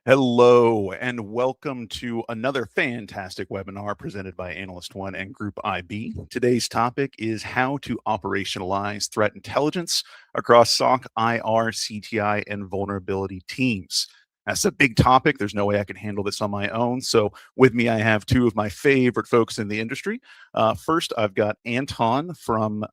Hello, and welcome to another fantastic webinar presented by Analyst One and Group IB. Today's topic is how to operationalize threat intelligence across SOC, IR, CTI, and vulnerability teams. That's a big topic. There's no way I can handle this on my own. So with me, I have two of my favorite folks in the industry. First, I've got Anton from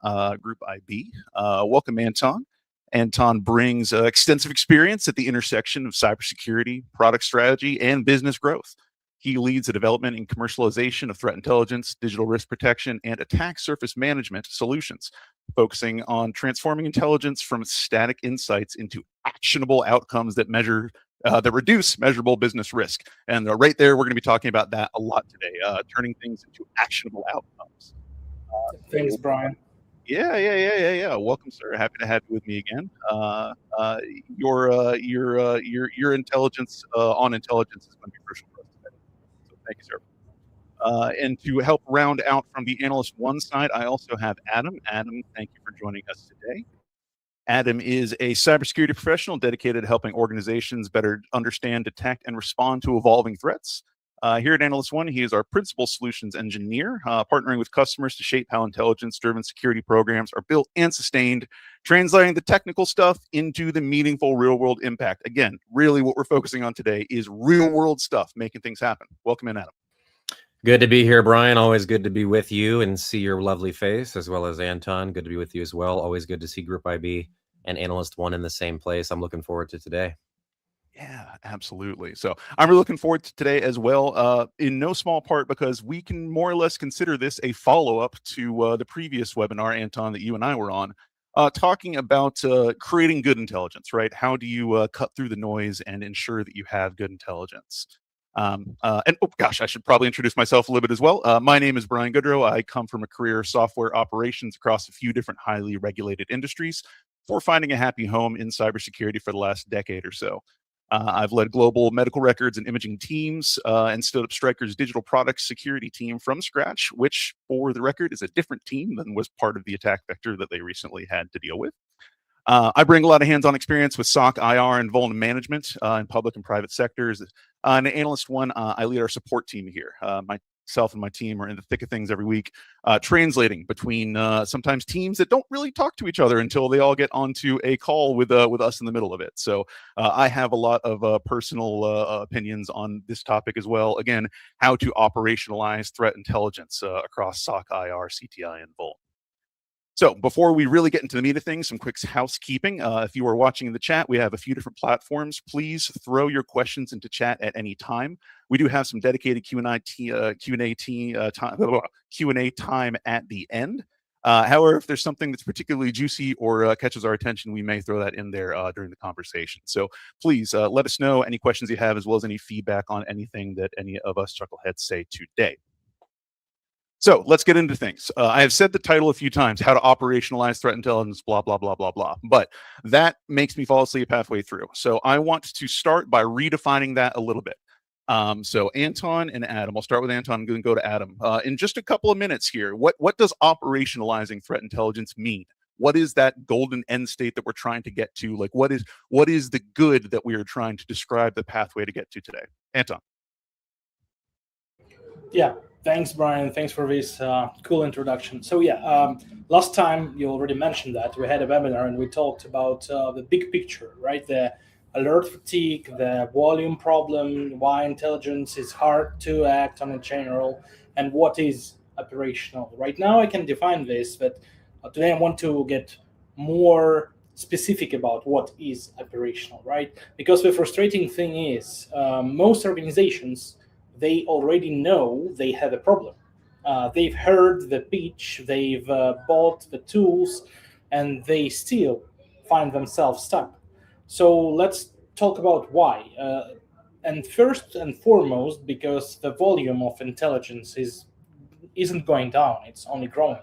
Group IB. Welcome, Anton. Anton brings extensive experience at the intersection of cybersecurity, product strategy, and business growth. He leads the development and commercialization of threat intelligence, digital risk protection, and attack surface management solutions, focusing on transforming intelligence from static insights into actionable outcomes that reduce measurable business risk. And right there, we're going to be talking about that a lot today, turning things into actionable outcomes. Thanks, Brian. Yeah. Welcome, sir. Happy to have you with me again. Your intelligence on intelligence is going to be crucial for us today. So thank you, sir. And to help round out from the Analyst One side, I also have Adam. Adam, thank you for joining us today. Adam is a cybersecurity professional dedicated to helping organizations better understand, detect, and respond to evolving threats. Here at Analyst One, he is our principal solutions engineer, partnering with customers to shape how intelligence-driven security programs are built and sustained, translating the technical stuff into the meaningful real-world impact. Again, really what we're focusing on today is real-world stuff, making things happen. Welcome in, Adam. Good to be here, Brian. Always good to be with you and see your lovely face, as well as Anton. Good to be with you as well. Always good to see Group IB and Analyst One in the same place. I'm looking forward to today. Yeah, absolutely. So I'm really looking forward to today as well, in no small part because we can more or less consider this a follow-up to the previous webinar, Anton, that you and I were on, talking about creating good intelligence, right? How do you cut through the noise and ensure that you have good intelligence? And oh gosh, I should probably introduce myself a little bit as well. My name is Brian Goodrow. I come from a career of software operations across a few different highly regulated industries before finding a happy home in cybersecurity for the last decade or so. I've led global medical records and imaging teams and stood up Stryker's digital products security team from scratch, which, for the record, is a different team than was part of the attack vector that they recently had to deal with. I bring a lot of hands-on experience with SOC, IR, and vulnerability management in public and private sectors. And Analyst One, I lead our support team here. Myself and my team are in the thick of things every week, translating between sometimes teams that don't really talk to each other until they all get onto a call with us in the middle of it. So I have a lot of personal opinions on this topic as well. Again, how to operationalize threat intelligence across SOC, IR, CTI, and Volt. So before we really get into the meat of things, some quick housekeeping. If you are watching in the chat, we have a few different platforms. Please throw your questions into chat at any time. We do have some dedicated Q&A time at the end. However, if there's something that's particularly juicy or catches our attention, we may throw that in there during the conversation. So please let us know any questions you have, as well as any feedback on anything that any of us chuckleheads say today. So let's get into things. I have said the title a few times, how to operationalize threat intelligence, blah, blah, blah, blah, blah. But that makes me fall asleep halfway through. So I want to start by redefining that a little bit. So Anton and Adam, I'll start with Anton. I'm going to go to Adam. In just a couple of minutes here, what does operationalizing threat intelligence mean? What is that golden end state that we're trying to get to? Like, what is the good that we are trying to describe the pathway to get to today? Anton. Yeah, thanks, Brian. Thanks for this cool introduction. So last time you already mentioned that we had a webinar and we talked about the big picture, right? The alert fatigue, the volume problem, why intelligence is hard to act on in general, and what is operational. Right now I can define this, but today I want to get more specific about what is operational, right? Because the frustrating thing is most organizations, they already know they have a problem. They've heard the pitch, they've bought the tools, and they still find themselves stuck. So let's talk about why. And first and foremost, because the volume of intelligence isn't going down, it's only growing.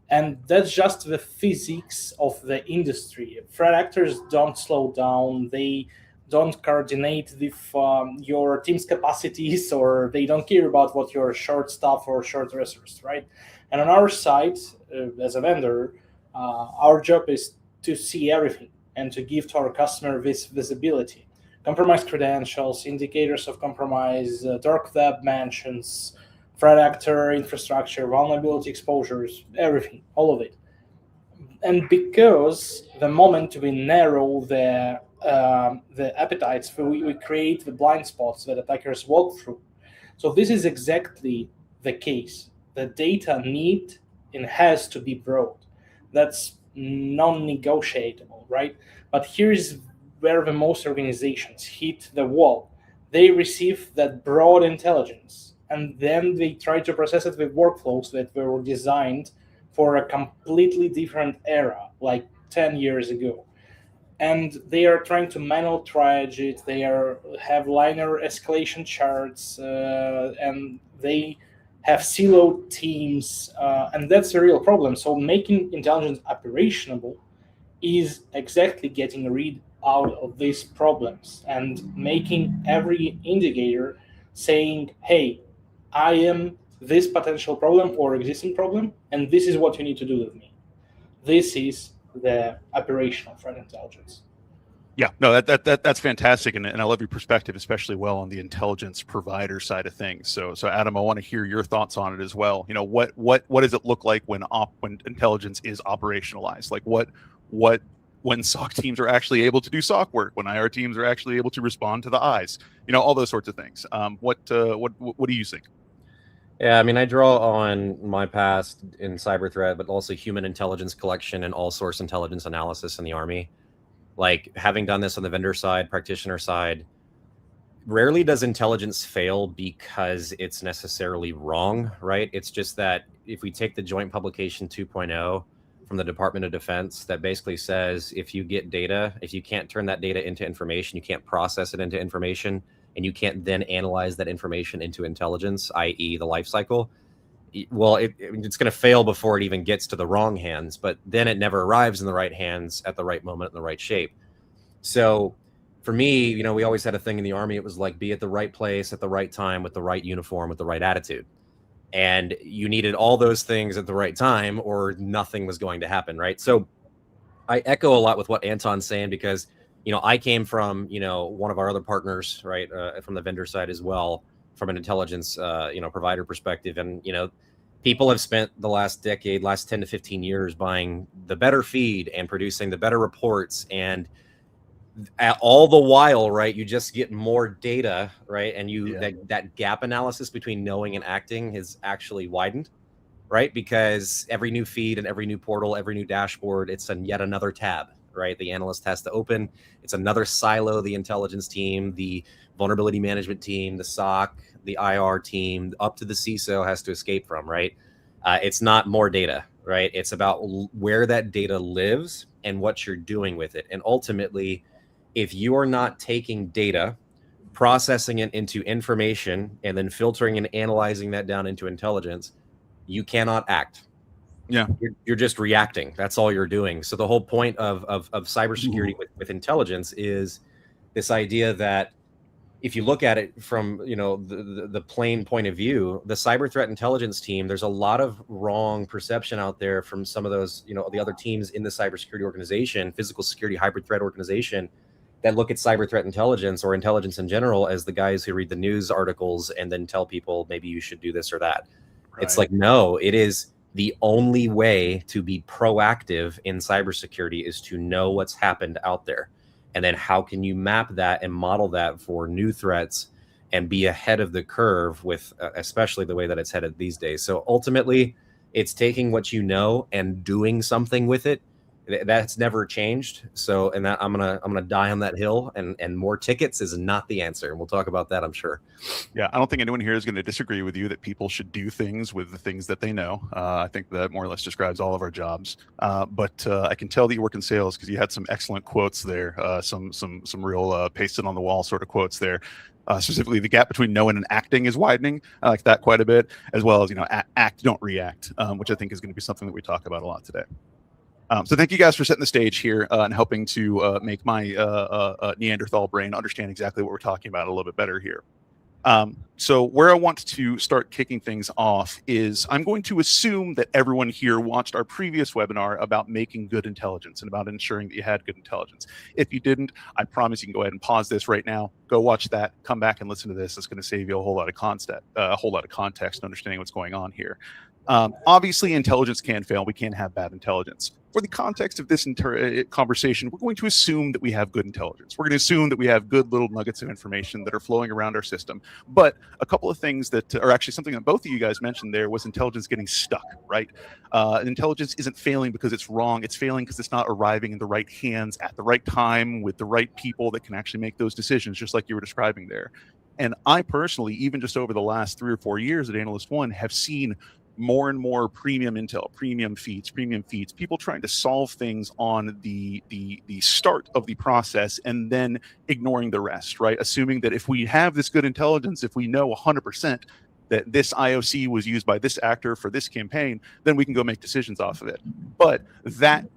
And that's just the physics of the industry. Threat actors don't slow down, they don't coordinate with your team's capacities, or they don't care about what your short staff or short resource, right? And on our side, as a vendor, our job is to see everything and to give to our customer this visibility. compromised credentials, indicators of compromise, dark web mentions, threat actor infrastructure, vulnerability exposures, everything, all of it. And because the moment we narrow the appetites, we create the blind spots that attackers walk through. So this is exactly the case. The data need and has to be broad. That's non-negotiable, right? But here's where the most organizations hit the wall. They receive that broad intelligence, and then they try to process it with workflows that were designed for a completely different era, like 10 years ago. And they are trying to manual triage it. They have linear escalation charts, and they have siloed teams, and that's a real problem. So making intelligence operational is exactly getting rid out of these problems and making every indicator saying, hey, I am this potential problem or existing problem, and this is what you need to do with me. This is the operational threat intelligence. Yeah, no, that's fantastic, and I love your perspective, especially well on the intelligence provider side of things. So Adam, I want to hear your thoughts on it as well. You know, what does it look like when intelligence is operationalized? Like what when SOC teams are actually able to do SOC work, when IR teams are actually able to respond to the eyes, you know, all those sorts of things. What do you think? Yeah, I mean, I draw on my past in cyber threat, but also human intelligence collection and all source intelligence analysis in the Army. Like, having done this on the vendor side, practitioner side, rarely does intelligence fail because it's necessarily wrong, right? It's just that if we take the Joint Publication 2.0 from the Department of Defense that basically says if you get data, if you can't turn that data into information, you can't process it into information, and you can't then analyze that information into intelligence, i.e. the life cycle, well, it's going to fail before it even gets to the wrong hands, but then it never arrives in the right hands at the right moment in the right shape. So for me, you know, we always had a thing in the Army. It was like, be at the right place at the right time with the right uniform, with the right attitude. And you needed all those things at the right time or nothing was going to happen, right? So I echo a lot with what Anton's saying because, you know, I came from, you know, one of our other partners, right, from the vendor side as well, from an intelligence, you know, provider perspective. And, you know, people have spent the last decade, last 10 to 15 years buying the better feed and producing the better reports. And all the while, right, you just get more data, right? And that gap analysis between knowing and acting has actually widened, right? Because every new feed and every new portal, every new dashboard, it's yet another tab, right? The analyst has to open. It's another silo, the intelligence team, the vulnerability management team, the SOC, the IR team, up to the CISO has to escape from, right? It's not more data, right? It's about where that data lives and what you're doing with it. And ultimately, if you are not taking data, processing it into information, and then filtering and analyzing that down into intelligence, you cannot act. Yeah, you're just reacting. That's all you're doing. So the whole point of cybersecurity with intelligence is this idea that if you look at it from, you know, the plain point of view, the cyber threat intelligence team, there's a lot of wrong perception out there from some of those, you know, the other teams in the cybersecurity organization, physical security, hybrid threat organization, that look at cyber threat intelligence or intelligence in general as the guys who read the news articles and then tell people maybe you should do this or that. Right. It's like, no, it is the only way to be proactive in cybersecurity is to know what's happened out there. And then how can you map that and model that for new threats and be ahead of the curve with especially the way that it's headed these days. So ultimately, it's taking what you know and doing something with it. That's never changed. So, and that I'm gonna die on that hill. And more tickets is not the answer. And we'll talk about that, I'm sure. Yeah, I don't think anyone here is going to disagree with you that people should do things with the things that they know. I think that more or less describes all of our jobs. But I can tell that you work in sales because you had some excellent quotes there, some real pasted on the wall sort of quotes there. Specifically, the gap between knowing and acting is widening. I like that quite a bit, as well as, you know, act, don't react, which I think is going to be something that we talk about a lot today. So thank you guys for setting the stage here and helping to make my Neanderthal brain understand exactly what we're talking about a little bit better here. So where I want to start kicking things off is I'm going to assume that everyone here watched our previous webinar about making good intelligence and about ensuring that you had good intelligence. If you didn't, I promise you can go ahead and pause this right now, go watch that, come back and listen to this. It's going to save you a whole lot of context, understanding what's going on here. Obviously, intelligence can fail. We can't have bad intelligence. For the context of this conversation, we're going to assume that we have good intelligence. We're going to assume that we have good little nuggets of information that are flowing around our system. But a couple of things that are actually something that both of you guys mentioned there was intelligence getting stuck, right? Intelligence isn't failing because it's wrong. It's failing because it's not arriving in the right hands at the right time with the right people that can actually make those decisions, just like you were describing there. And I personally, even just over the last 3 or 4 years at Analyst One, have seen more and more premium intel, premium feeds, people trying to solve things on the start of the process and then ignoring the rest, right? Assuming that if we have this good intelligence, if we know 100% that this IOC was used by this actor for this campaign, then we can go make decisions off of it. But that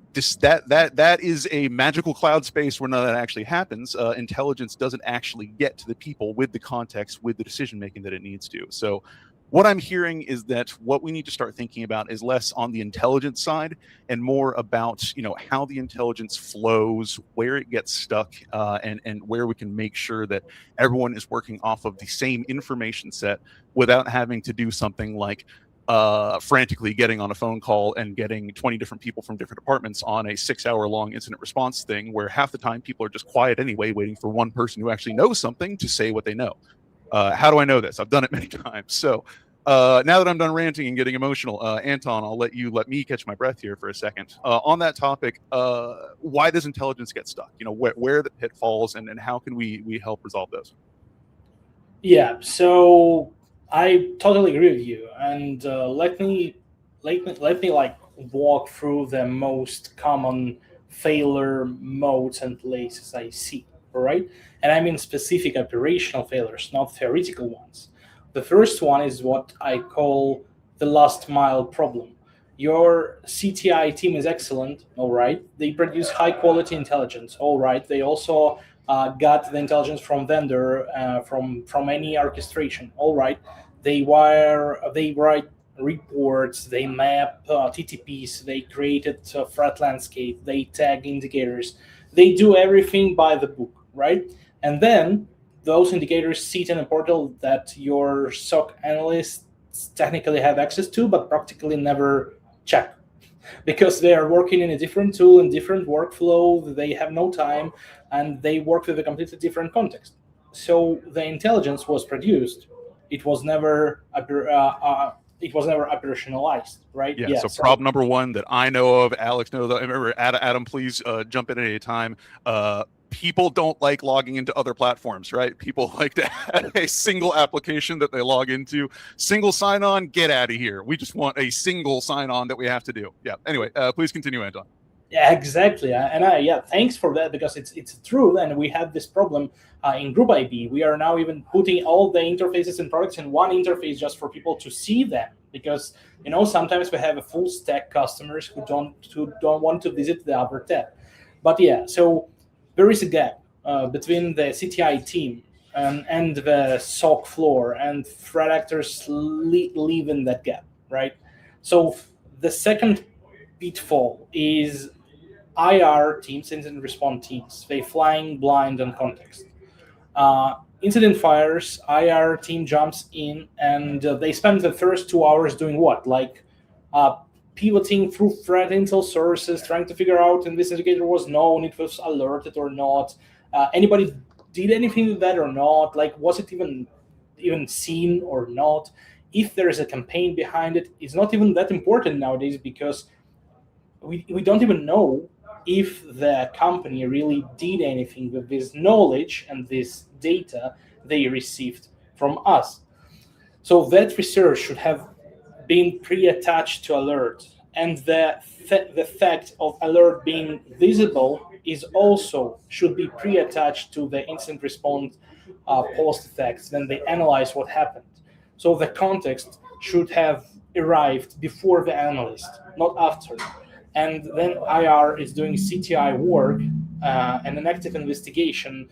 is a magical cloud space where none of that actually happens. Intelligence doesn't actually get to the people with the context, with the decision making that it needs to. So what I'm hearing is that what we need to start thinking about is less on the intelligence side and more about, how the intelligence flows, where it gets stuck, and where we can make sure that everyone is working off of the same information set without having to do something like frantically getting on a phone call and getting 20 different people from different departments on a 6-hour-long incident response thing where half the time people are just quiet anyway, waiting for one person who actually knows something to say what they know. How do I know this? I've done it many times. So now that I'm done ranting and getting emotional, Anton, I'll let me catch my breath here for a second. On that topic, why does intelligence get stuck? Where are the pitfalls and how can we help resolve those? Yeah, so I totally agree with you, and let me walk through the most common failure modes and places I see. All right, and I mean specific operational failures, not theoretical ones. The first one is what I call the last mile problem. Your CTI team is excellent, all right. They produce high quality intelligence, all right. They also got the intelligence from vendor, from any orchestration, all right. They write reports, they map TTPs, they created a threat landscape, they tag indicators, they do everything by the book, right? And then those indicators sit in a portal that your SOC analysts technically have access to, but practically never check because they are working in a different tool and different workflow. They have no time and they work with a completely different context. So the intelligence was produced. It was never operationalized, right? Yeah. So problem number one that I know of, Alex knows. I remember Adam, please jump in at any time. People don't like logging into other platforms, right? People like to have a single application that they log into, single sign-on, get out of here. We just want a single sign-on that we have to do. Yeah. Anyway, please continue, Anton. Yeah, exactly. Thanks for that, because it's true. And we have this problem in Group IB. We are now even putting all the interfaces and products in one interface just for people to see them, because sometimes we have a full stack customers who don't want to visit the other tab. But yeah, so there is a gap between the CTI team and the SOC floor, and threat actors live in that gap, right? So the second pitfall is IR teams, incident response teams. They flying blind on context. Incident fires, IR team jumps in, and they spend the first 2 hours doing what? Like pivoting through threat intel sources, trying to figure out if this indicator was known, it was alerted or not. Anybody did anything with that or not? Like, was it even seen or not? If there is a campaign behind it, it's not even that important nowadays, because we don't even know if the company really did anything with this knowledge and this data they received from us. So that research should have been pre-attached to alert, and the fact of alert being visible is also should be pre-attached to the incident response post effects when they analyze what happened. So the context should have arrived before the analyst, not after. And then IR is doing CTI work and an active investigation.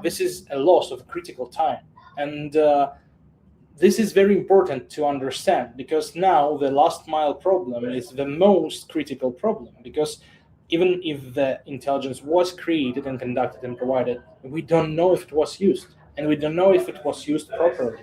This is a loss of critical time. And this is very important to understand, because now the last mile problem is the most critical problem, because even if the intelligence was created and conducted and provided, we don't know if it was used, and we don't know if it was used properly.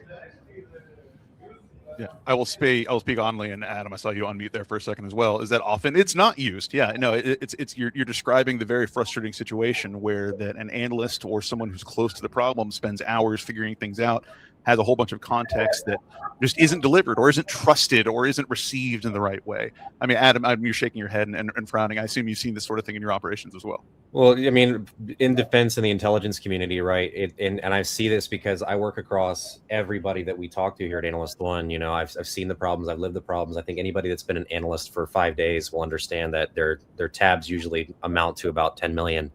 Yeah, I will speak only, and Adam, I saw you unmute there for a second as well. Is that often it's not used? Yeah, no, it's you're describing the very frustrating situation where that an analyst or someone who's close to the problem spends hours figuring things out, has a whole bunch of context that just isn't delivered or isn't trusted or isn't received in the right way. I mean, Adam, you're shaking your head and frowning. I assume you've seen this sort of thing in your operations as well. Well, I mean, in defense in the intelligence community, right? And I see this because I work across everybody that we talk to here at Analyst One. You know, I've seen the problems, I've lived the problems. I think anybody that's been an analyst for 5 days will understand that their tabs usually amount to about 10 million.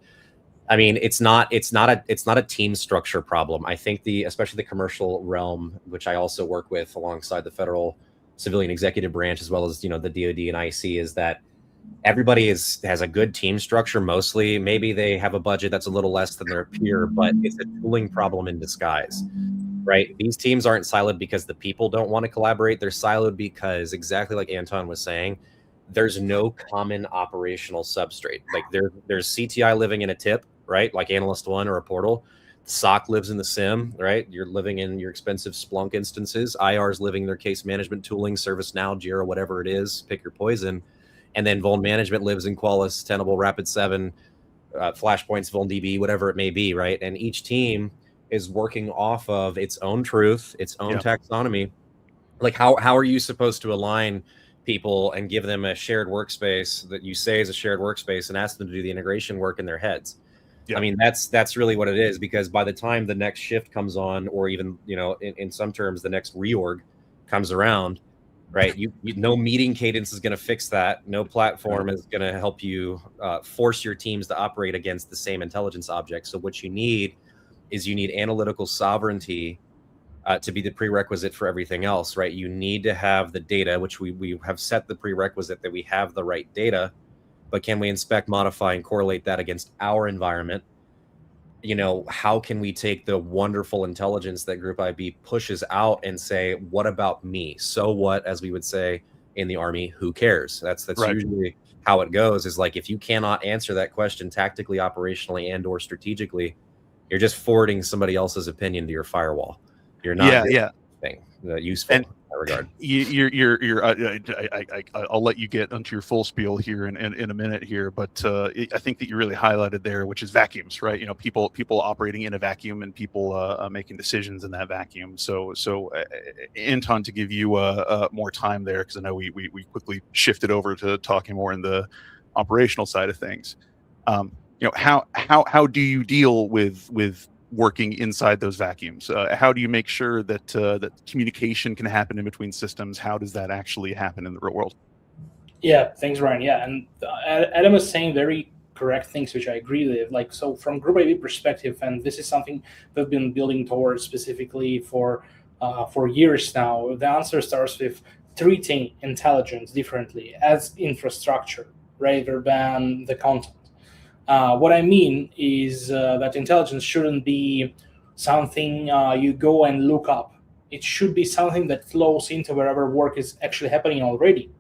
I mean, it's not a team structure problem. I think especially the commercial realm, which I also work with alongside the federal civilian executive branch, as well as, you know, the DoD and IC, is that everybody has a good team structure. Mostly, maybe they have a budget that's a little less than their peer, but it's a tooling problem in disguise, right? These teams aren't siloed because the people don't want to collaborate. They're siloed because, exactly like Anton was saying, there's no common operational substrate. Like there's CTI living in a tip, right? Like Analyst One or a portal. SOC lives in the SIM, right? You're living in your expensive Splunk instances. IR's living their case management tooling, ServiceNow, Jira, whatever it is, pick your poison. And then Vuln Management lives in Qualys, Tenable, Rapid7, Flashpoints, VulnDB, whatever it may be, right? And each team is working off of its own truth, its own taxonomy. Like how are you supposed to align people and give them a shared workspace that you say is a shared workspace and ask them to do the integration work in their heads? I mean, that's really what it is, because by the time the next shift comes on, or even, you know, in some terms, the next reorg comes around, right? You no meeting cadence is going to fix that. No platform is going to help you force your teams to operate against the same intelligence object. So what you need is analytical sovereignty to be the prerequisite for everything else, right? You need to have the data, which we have set the prerequisite that we have the right data, but can we inspect, modify, and correlate that against our environment? You know, how can we take the wonderful intelligence that Group IB pushes out and say, what about me? So what, as we would say in the Army, who cares? That's right. Usually how it goes, is like, if you cannot answer that question tactically, operationally, and or strategically, you're just forwarding somebody else's opinion to your firewall. You're not doing anything useful. And regard. I'll let you get onto your full spiel here in a minute here, but I think that you really highlighted there, which is vacuums, right? You know, people operating in a vacuum and people making decisions in that vacuum. So Anton, to give you more time there, because I know we quickly shifted over to talking more in the operational side of things. You know, how do you deal with working inside those vacuums? How do you make sure that that communication can happen in between systems? How does that actually happen in the real world? Yeah, thanks, Ryan. Yeah, and Adam was saying very correct things, which I agree with. Like, so from Group IB perspective, and this is something we've been building towards specifically for years now, the answer starts with treating intelligence differently as infrastructure rather than the content. What I mean is that intelligence shouldn't be something you go and look up. It should be something that flows into wherever work is actually happening already.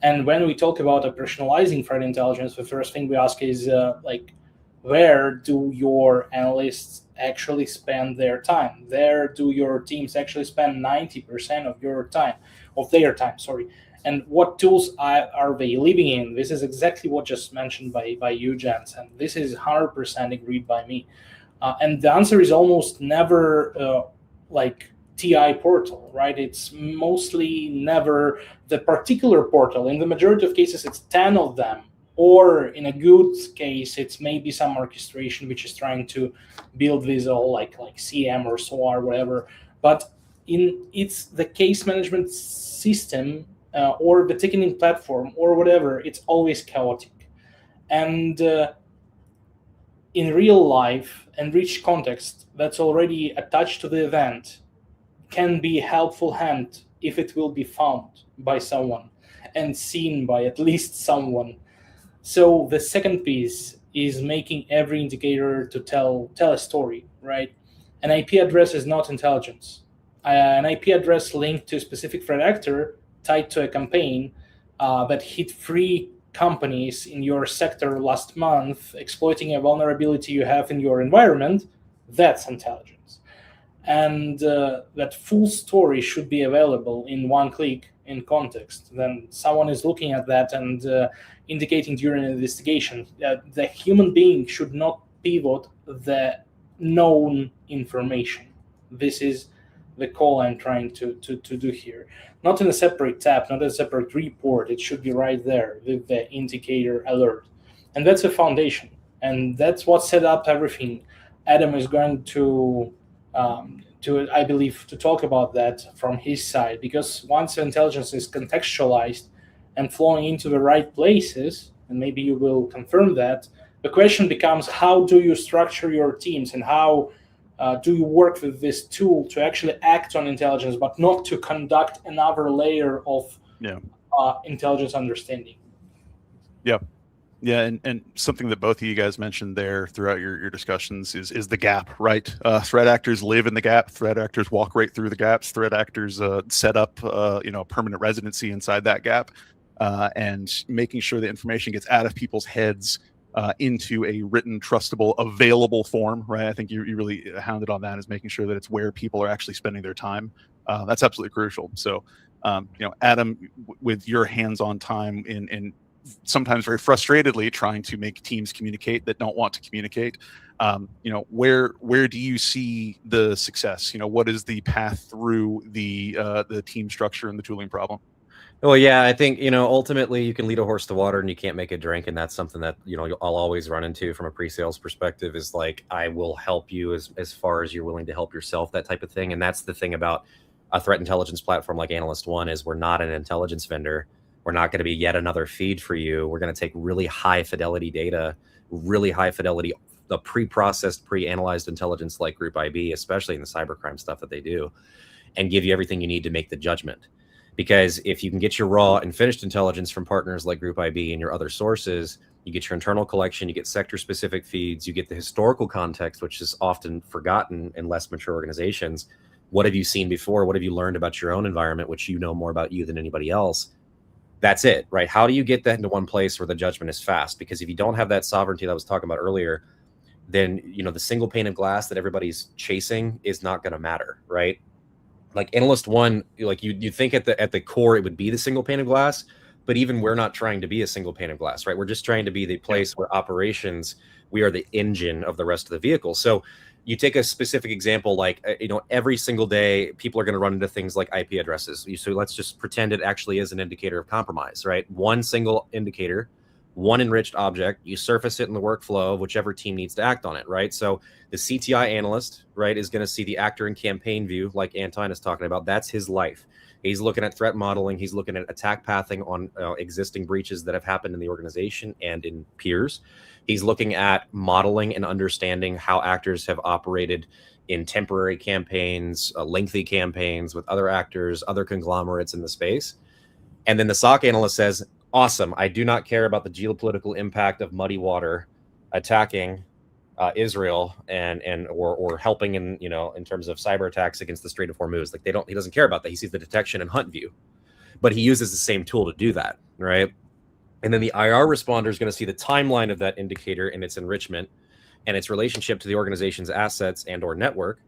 And when we talk about operationalizing threat intelligence, the first thing we ask is like, where do your analysts actually spend their time? Where do your teams actually spend 90% of their time? And what tools are they living in? This is exactly what just mentioned by you, Jens, and this is 100% agreed by me. And the answer is almost never like TI portal, right? It's mostly never the particular portal. In the majority of cases, it's 10 of them. Or in a good case, it's maybe some orchestration which is trying to build this all like CM or SOAR, whatever. But it's the case management system or the ticketing platform or whatever, it's always chaotic. And in real life and rich context that's already attached to the event can be a helpful hand if it will be found by someone and seen by at least someone. So the second piece is making every indicator to tell a story, right? An IP address is not intelligence. An IP address linked to a specific threat actor tied to a campaign that hit 3 companies in your sector last month, exploiting a vulnerability you have in your environment, that's intelligence. And that full story should be available in one click in context. Then someone is looking at that and indicating during an investigation that the human being should not pivot the known information. This is the call I'm trying to do here. Not in a separate tab, not a separate report. It should be right there with the indicator alert. And that's a foundation. And that's what set up everything. Adam is going to I believe, to talk about that from his side, because once intelligence is contextualized and flowing into the right places, and maybe you will confirm that, the question becomes, how do you structure your teams, and how do you work with this tool to actually act on intelligence, but not to conduct another layer of intelligence understanding? Yeah, and something that both of you guys mentioned there throughout your discussions is the gap, right? Threat actors live in the gap. Threat actors walk right through the gaps. Threat actors set up, permanent residency inside that gap, and making sure the information gets out of people's heads into a written, trustable, available form, right? I think you really hounded on that, is making sure that it's where people are actually spending their time. That's absolutely crucial. So, Adam, with your hands-on time in sometimes very frustratedly trying to make teams communicate that don't want to communicate, where do you see the success? What is the path through the team structure and the tooling problem? Well, yeah, I think, ultimately you can lead a horse to water and you can't make it drink. And that's something that, I'll always run into from a pre-sales perspective, is like, I will help you as far as you're willing to help yourself, that type of thing. And that's the thing about a threat intelligence platform like Analyst One, is we're not an intelligence vendor. We're not going to be yet another feed for you. We're going to take really high fidelity data, really high fidelity, the pre-processed, pre-analyzed intelligence like Group IB, especially in the cybercrime stuff that they do, and give you everything you need to make the judgment. Because if you can get your raw and finished intelligence from partners like Group IB and your other sources, you get your internal collection, you get sector-specific feeds, you get the historical context, which is often forgotten in less mature organizations. What have you seen before? What have you learned about your own environment, which you know more about you than anybody else? That's it, right? How do you get that into one place where the judgment is fast? Because if you don't have that sovereignty that I was talking about earlier, then, the single pane of glass that everybody's chasing is not going to matter, right? Like Analyst One, like you think at the core it would be the single pane of glass, but even we're not trying to be a single pane of glass, right? We're just trying to be the place where operations, we are the engine of the rest of the vehicle. So you take a specific example, like, every single day people are going to run into things like IP addresses. So let's just pretend it actually is an indicator of compromise, right? One single indicator, one enriched object, you surface it in the workflow of whichever team needs to act on it, right? So the CTI analyst, right, is going to see the actor in campaign view, like Anton is talking about. That's his life. He's looking at threat modeling. He's looking at attack pathing on existing breaches that have happened in the organization and in peers. He's looking at modeling and understanding how actors have operated in temporary campaigns, lengthy campaigns with other actors, other conglomerates in the space. And then the SOC analyst says, awesome, I do not care about the geopolitical impact of muddy water attacking Israel or helping in terms of cyber attacks against the Strait of Hormuz. Like he doesn't care about that. He sees the detection and hunt view, but he uses the same tool to do that, right? And then the IR responder is going to see the timeline of that indicator and its enrichment and its relationship to the organization's assets and or network.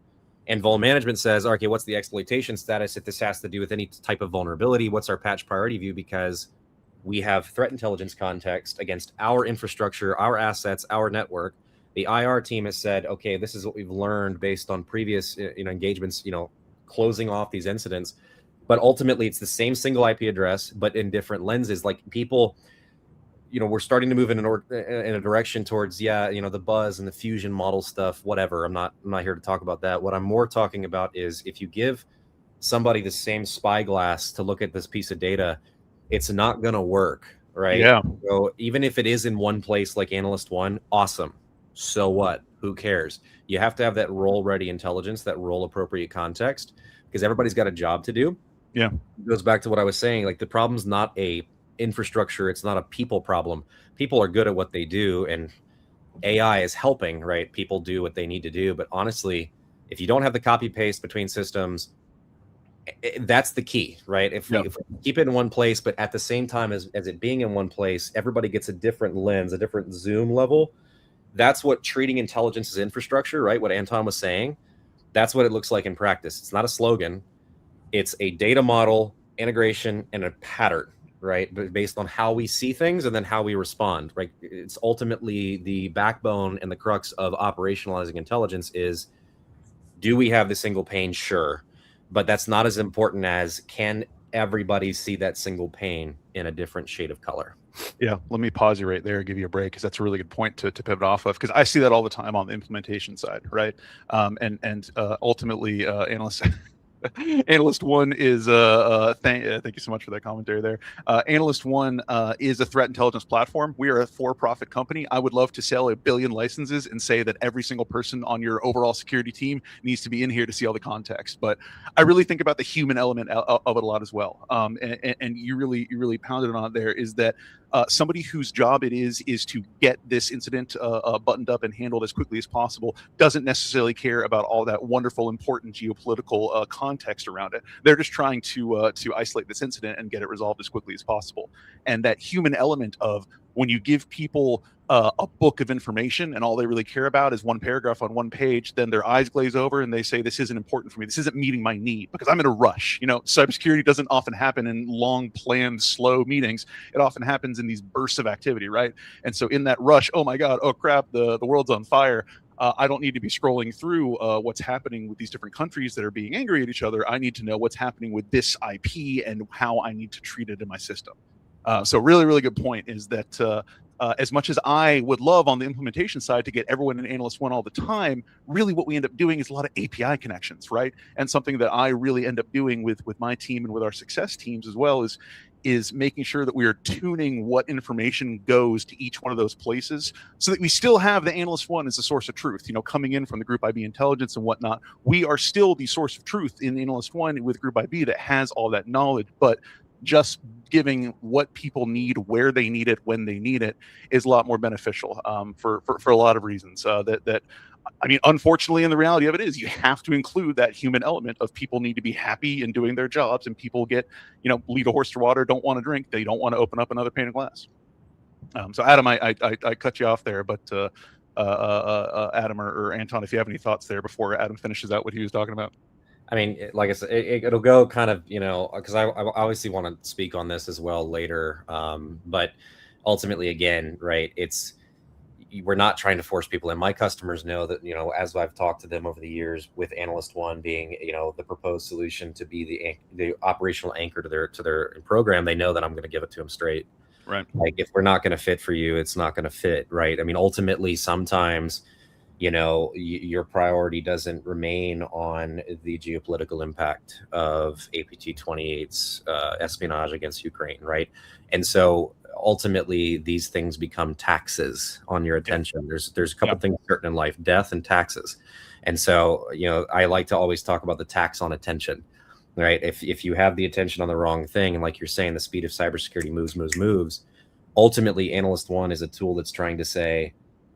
And Vul management says, okay, what's the exploitation status? If this has to do with any type of vulnerability, what's our patch priority view? Because we have threat intelligence context against our infrastructure, our assets, our network. The IR team has said, okay, this is what we've learned based on previous engagements, closing off these incidents. But ultimately, it's the same single IP address, but in different lenses. Like people, we're starting to move in a direction towards, the buzz and the fusion model stuff, whatever. I'm not here to talk about that. What I'm more talking about is if you give somebody the same spyglass to look at this piece of data, it's not going to work, right? Yeah. So even if it is in one place like Analyst One, awesome. So what? Who cares? You have to have that role-ready intelligence, that role-appropriate context, because everybody's got a job to do. Yeah. It goes back to what I was saying. Like the problem's not a infrastructure. It's not a people problem. People are good at what they do, and AI is helping, right? People do what they need to do. But honestly, If you don't have the copy paste between systems, that's the key, right? If we keep it in one place, but at the same time as it being in one place, everybody gets a different lens, a different zoom level. That's what treating intelligence as infrastructure, right? What Anton was saying, that's what it looks like in practice. It's not a slogan. It's a data model, integration, and a pattern, right? Based on how we see things and then how we respond, right? It's ultimately the backbone and the crux of operationalizing intelligence is, do we have the single pane? Sure. But that's not as important as, can everybody see that single pane in a different shade of color? Yeah, let me pause you right there and give you a break, because that's a really good point to pivot off of, because I see that all the time on the implementation side, right? And ultimately, analysts Analyst one is thank you so much for that commentary there. Analyst one is a threat intelligence platform. We are a for-profit company. I would love to sell 1 billion licenses and say that every single person on your overall security team needs to be in here to see all the context. But I really think about the human element of it a lot as well. And you really pounded on it there, is that somebody whose job it is to get this incident buttoned up and handled as quickly as possible doesn't necessarily care about all that wonderful, important geopolitical context around it. They're just trying to isolate this incident and get it resolved as quickly as possible. And that human element of, when you give people a book of information and all they really care about is one paragraph on one page, then their eyes glaze over and they say, this isn't important for me. This isn't meeting my need because I'm in a rush. You know, cybersecurity doesn't often happen in long, planned, slow meetings. It often happens in these bursts of activity, right? And so in that rush, oh my God, oh crap, the world's on fire. I don't need to be scrolling through what's happening with these different countries that are being angry at each other. I need to know what's happening with this IP and how I need to treat it in my system. So really good point is that as much as I would love on the implementation side to get everyone in Analyst One all the time, really what we end up doing is a lot of API connections, right? And something that I really end up doing with my team and with our success teams as well is making sure that we are tuning what information goes to each one of those places, so that we still have the Analyst One as a source of truth, you know, coming in from the Group IB intelligence and whatnot. We are still the source of truth in Analyst One with Group IB that has all that knowledge, but just giving what people need, where they need it, when they need it, is a lot more beneficial for a lot of reasons. That I mean, unfortunately, in the reality of it is, you have to include that human element of people need to be happy in doing their jobs, and people get, you know, lead a horse to water, don't want to drink, they don't want to open up another pane of glass. So Adam, I cut you off there, but Adam or Anton, if you have any thoughts there before Adam finishes out what he was talking about. I mean, like I said, it'll go kind of, you know, because I obviously want to speak on this as well later. But ultimately, again, right, we're not trying to force people in. My customers know that, you know, as I've talked to them over the years, with Analyst One being, you know, the proposed solution to be the operational anchor to their program, they know that I'm going to give it to them straight. Right. Like, if we're not going to fit for you, it's not going to fit, right? I mean, ultimately, sometimes, you know, your priority doesn't remain on the geopolitical impact of APT-28's espionage against Ukraine, right? And so ultimately, these things become taxes on your attention. There's a couple things certain in life: death and taxes. And so, you know, I like to always talk about the tax on attention, right? If you have the attention on the wrong thing, and like you're saying, the speed of cybersecurity moves, ultimately, Analyst One is a tool that's trying to say,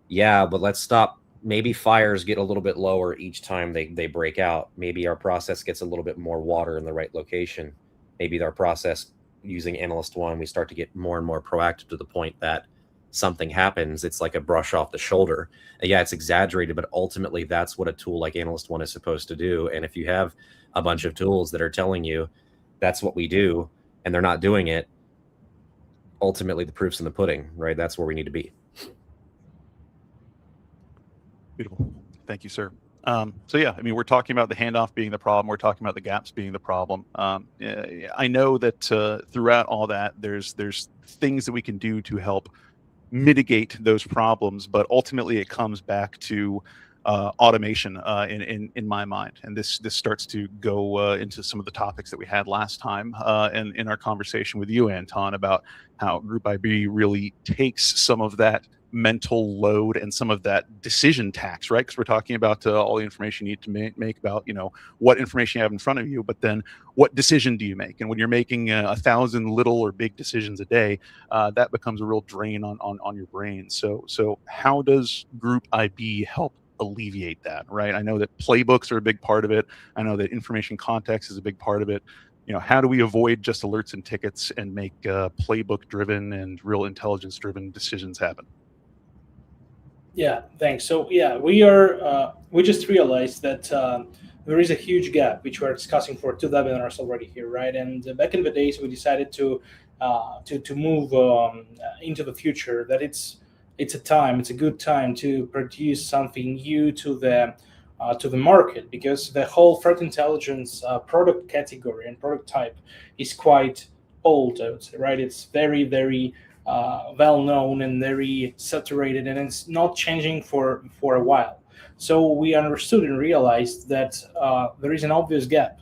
yeah, but let's stop. Maybe fires get a little bit lower each time they break out. Maybe our process gets a little bit more water in the right location. Maybe our process, using Analyst One, we start to get more and more proactive to the point that something happens, it's like a brush off the shoulder. Yeah, it's exaggerated, but ultimately that's what a tool like Analyst One is supposed to do. And if you have a bunch of tools that are telling you that's what we do, and they're not doing it, ultimately the proof's in the pudding, right? That's where we need to be. Beautiful. Thank you, sir. So yeah, I mean, we're talking about the handoff being the problem. We're talking about the gaps being the problem. I know that throughout all that, there's things that we can do to help mitigate those problems, but ultimately it comes back to automation in my mind. And this starts to go into some of the topics that we had last time and in our conversation with you, Anton, about how Group IB really takes some of that mental load and some of that decision tax, right? Because we're talking about all the information you need to make about, you know, what information you have in front of you, but then what decision do you make? And when you're making 1,000 little or big decisions a day, that becomes a real drain on your brain. So how does Group IB help alleviate that, right? I know that playbooks are a big part of it. I know that information context is a big part of it. How do we avoid just alerts and tickets and make playbook driven and real intelligence driven decisions happen? Yeah, thanks. So yeah, we just realized that there is a huge gap which we're discussing for two webinars already here, right? And back in the days, we decided to move into the future. That it's a good time to produce something new to the market, because the whole threat intelligence product category and product type is quite old, I would say, right? It's very, very well known and very saturated, and it's not changing for a while. So we understood and realized that there is an obvious gap,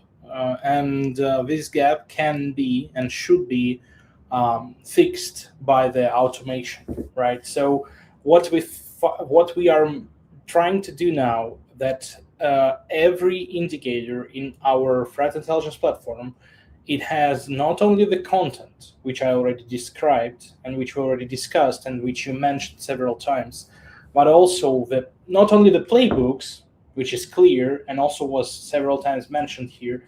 and this gap can be and should be fixed by the automation, right? So what we are trying to do now, that every indicator in our threat intelligence platform, it has not only the content, which I already described and which we already discussed and which you mentioned several times, but also not only the playbooks, which is clear and also was several times mentioned here,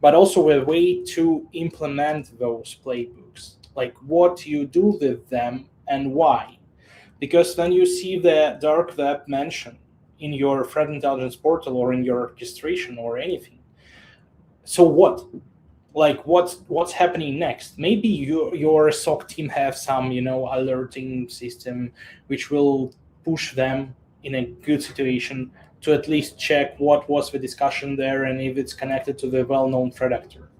but also a way to implement those playbooks, like what you do with them and why. Because then you see the dark web mentioned in your threat intelligence portal or in your registration or anything. So what? Like what's happening next? Maybe your SOC team have some alerting system which will push them in a good situation to at least check what was the discussion there and if it's connected to the well-known threat actor.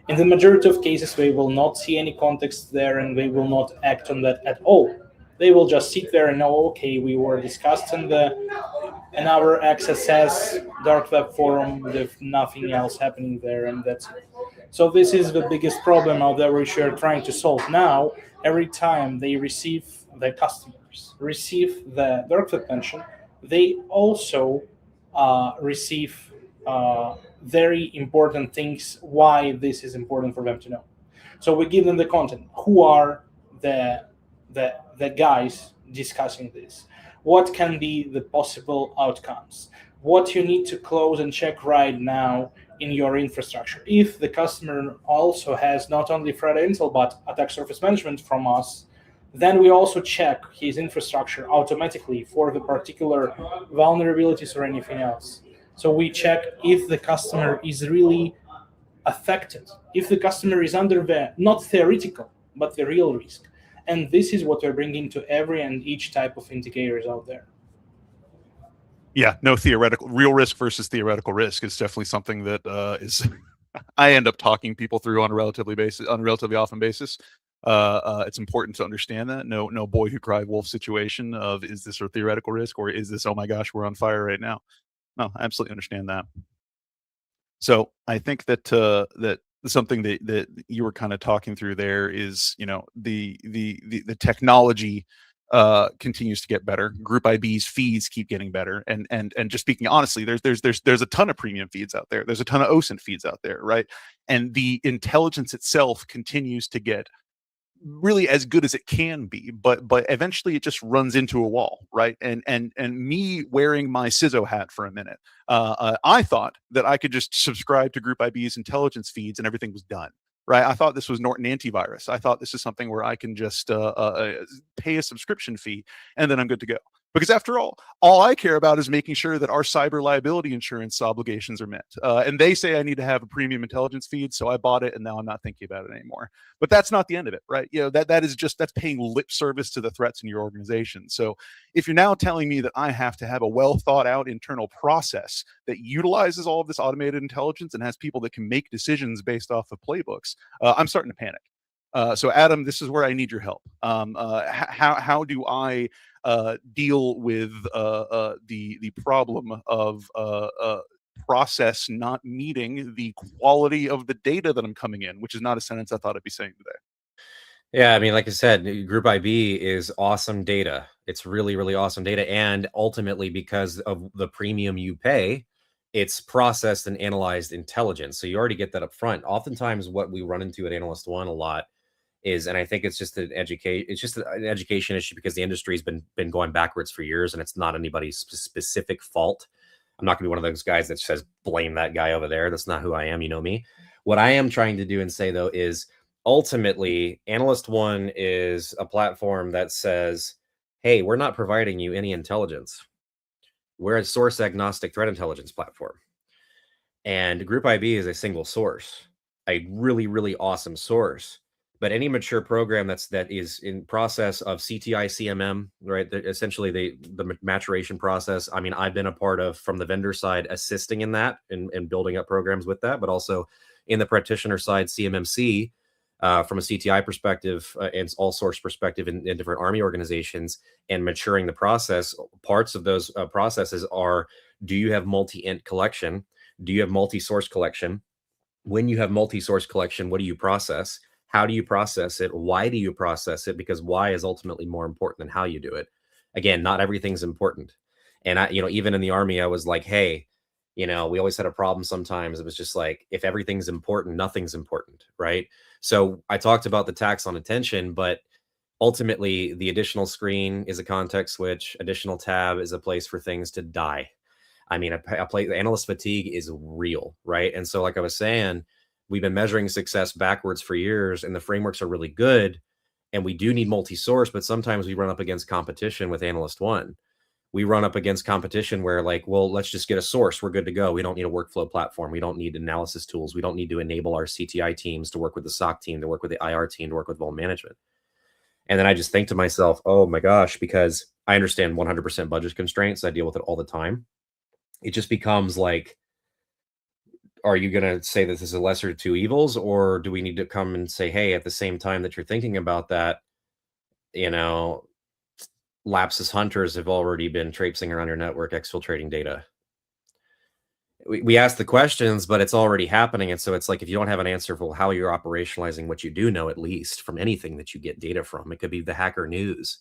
In the majority of cases, they will not see any context there and they will not act on that at all. They will just sit there and know, okay, we were discussed in our XSS dark web forum with nothing else happening there, and that's it. So this is the biggest problem out there which we are trying to solve now. Every time the customers receive the dark web mention, they also receive very important things why this is important for them to know. So we give them the content. Who are the guys discussing this? What can be the possible outcomes? What you need to close and check right now in your infrastructure. If the customer also has not only threat intel but attack surface management from us, then we also check his infrastructure automatically for the particular vulnerabilities or anything else. So we check if the customer is really affected, if the customer is under the not theoretical but the real risk. And this is what we're bringing to every and each type of indicators out there. Yeah, no theoretical, real risk versus theoretical risk is definitely something that is I end up talking people through on a relatively often basis. It's important to understand that no boy who cried wolf situation of is this a theoretical risk or is this, oh my gosh, we're on fire right now. No, I absolutely understand that. So I think that that something that you were kind of talking through there is, the technology continues to get better. Group IB's feeds keep getting better, and just speaking honestly, there's a ton of premium feeds out there. There's a ton of OSINT feeds out there, right? And the intelligence itself continues to get really as good as it can be, but eventually it just runs into a wall, right? And me wearing my CISO hat for a minute, I thought that I could just subscribe to Group IB's intelligence feeds and everything was done, right? I thought this was Norton antivirus. I thought this is something where I can just pay a subscription fee and then I'm good to go. Because after all I care about is making sure that our cyber liability insurance obligations are met. And they say I need to have a premium intelligence feed, so I bought it, and now I'm not thinking about it anymore. But that's not the end of it, right? That's paying lip service to the threats in your organization. So if you're now telling me that I have to have a well thought out internal process that utilizes all of this automated intelligence and has people that can make decisions based off of playbooks, I'm starting to panic. So Adam, this is where I need your help. How do I deal with the problem of process not meeting the quality of the data that I'm coming in, which is not a sentence I thought I'd be saying today. Yeah, I mean, like I said, Group IB is awesome data. It's really, really awesome data. And ultimately, because of the premium you pay, it's processed and analyzed intelligence. So you already get that up front. Oftentimes, what we run into at Analyst One a lot and I think it's just an education issue because the industry's been going backwards for years, and it's not anybody's specific fault. I'm not going to be one of those guys that says blame that guy over there. That's not who I am. You know me. What I am trying to do and say though is ultimately Analyst One is a platform that says, hey, we're not providing you any intelligence. We're a source agnostic threat intelligence platform. And Group IB is a single source, a really, really awesome source. But any mature program that is in process of CTI CMM, right? Essentially the maturation process. I mean, I've been a part of, from the vendor side, assisting in that and building up programs with that, but also in the practitioner side, CMMC, from a CTI perspective and all source perspective in different Army organizations, and maturing the process. Parts of those processes are: do you have multi-int collection? Do you have multi-source collection? When you have multi-source collection, what do you process? How do you process it? Why do you process it? Because why is ultimately more important than how you do it. Again, not everything's important. And I, even in the Army, I was like, hey, we always had a problem sometimes. It was just like, if everything's important, nothing's important, right? So I talked about the tax on attention, but ultimately the additional screen is a context switch. Additional tab is a place for things to die. I mean, analyst fatigue is real, right? And so like I was saying, we've been measuring success backwards for years, and the frameworks are really good. And we do need multi-source, but sometimes we run up against competition with Analyst One. We run up against competition where like, well, let's just get a source. We're good to go. We don't need a workflow platform. We don't need analysis tools. We don't need to enable our CTI teams to work with the SOC team, to work with the IR team, to work with vuln management. And then I just think to myself, oh my gosh, because I understand 100% budget constraints. I deal with it all the time. It just becomes like, are you going to say this is a lesser of two evils, or do we need to come and say, hey, at the same time that you're thinking about that, Lapsus hunters have already been traipsing around your network, exfiltrating data. We ask the questions, but it's already happening. And so it's like, if you don't have an answer for how you're operationalizing what you do know, at least from anything that you get data from, it could be the Hacker News.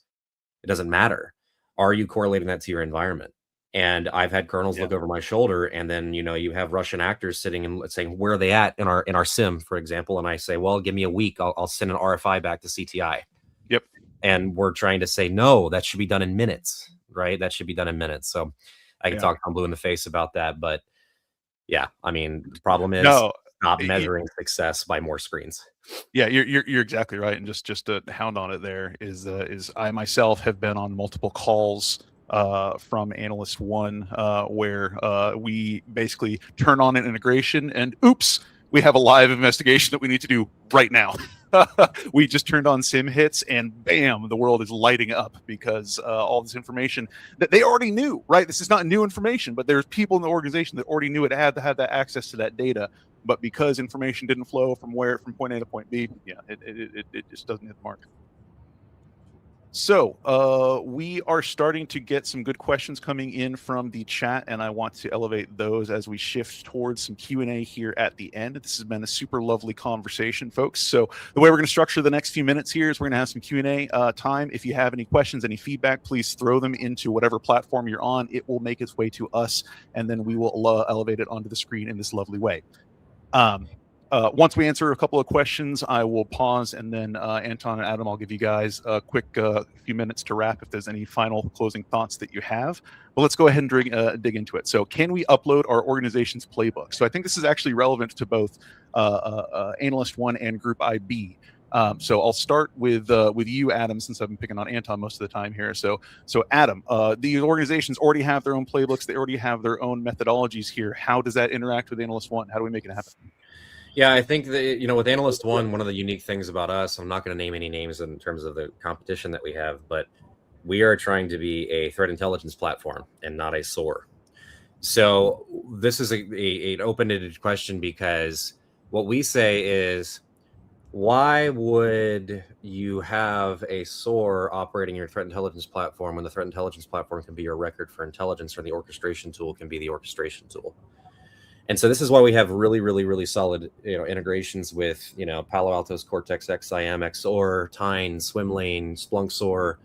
It doesn't matter. Are you correlating that to your environment? And I've had colonels look over my shoulder, and then, you have Russian actors sitting and saying, where are they at in our SIM, for example? And I say, well, give me a week. I'll send an RFI back to CTI. Yep. And we're trying to say, no, that should be done in minutes, right? That should be done in minutes. So I can talk Tom Blue in the face about that. But yeah, I mean, the problem is stop measuring success by more screens. Yeah, you're exactly right. And just to hound on it, there is I myself have been on multiple calls from Analyst One where we basically turn on an integration and oops, we have a live investigation that we need to do right now. We just turned on SIM hits and bam, the world is lighting up because all this information that they already knew, right? This is not new information, but there's people in the organization that already knew it had to have that access to that data. But because information didn't flow from point A to point B, it just doesn't hit the mark. So we are starting to get some good questions coming in from the chat, and I want to elevate those as we shift towards some Q&A here at the end. This has been a super lovely conversation, folks. So the way we're going to structure the next few minutes here is we're going to have some Q&A time. If you have any questions, any feedback, please throw them into whatever platform you're on. It will make its way to us, and then we will elevate it onto the screen in this lovely way. Once we answer a couple of questions, I will pause, and then Anton and Adam, I'll give you guys a quick few minutes to wrap if there's any final closing thoughts that you have. But let's go ahead and dig into it. So can we upload our organization's playbook? So I think this is actually relevant to both Analyst One and Group IB. So I'll start with you, Adam, since I've been picking on Anton most of the time here. So Adam, the organizations already have their own playbooks. They already have their own methodologies here. How does that interact with Analyst One? How do we make it happen? Yeah, I think that, with Analyst One, one of the unique things about us, I'm not going to name any names in terms of the competition that we have, but we are trying to be a threat intelligence platform and not a SOAR. So this is an open-ended question, because what we say is, why would you have a SOAR operating your threat intelligence platform when the threat intelligence platform can be your record for intelligence, or the orchestration tool can be the orchestration tool? And so this is why we have really, really, really solid, integrations with, Palo Alto's Cortex XIM, XOR, Tyne, Swimlane, Splunk SOAR,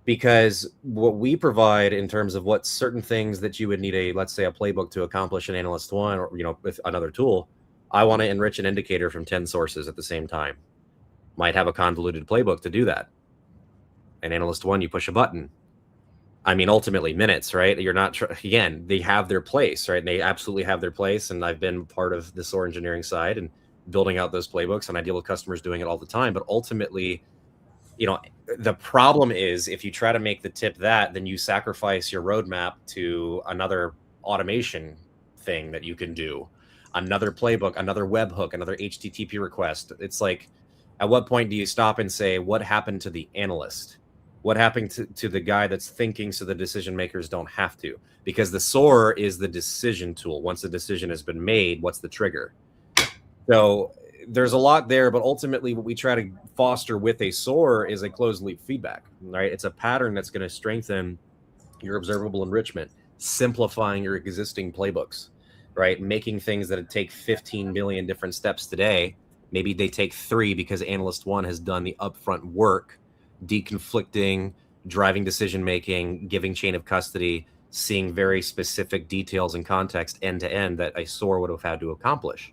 because what we provide in terms of what certain things that you would need let's say a playbook to accomplish in Analyst One, or, with another tool, I want to enrich an indicator from 10 sources at the same time. might have a convoluted playbook to do that. In Analyst 1, you push a button. I mean, ultimately minutes, right? You're not, again, they have their place, right? And they absolutely have their place. And I've been part of the SOAR engineering side and building out those playbooks, and I deal with customers doing it all the time. But ultimately, you know, the problem is if you try to make the tip that, then you sacrifice your roadmap to another automation thing that you can do, another playbook, another webhook, another HTTP request. It's like, at what point do you stop and say, what happened to the analyst? What happened to the guy that's thinking so the decision makers don't have to? Because the SOAR is the decision tool. Once the decision has been made, what's the trigger? So there's a lot there, but ultimately what we try to foster with a SOAR is a closed loop feedback, right? It's a pattern that's going to strengthen your observable enrichment, simplifying your existing playbooks, right? Making things that take 15 million different steps today, maybe they take 3 because Analyst 1 has done the upfront work, deconflicting, driving decision-making, giving chain of custody, seeing very specific details and context end to end that a SOAR would have had to accomplish.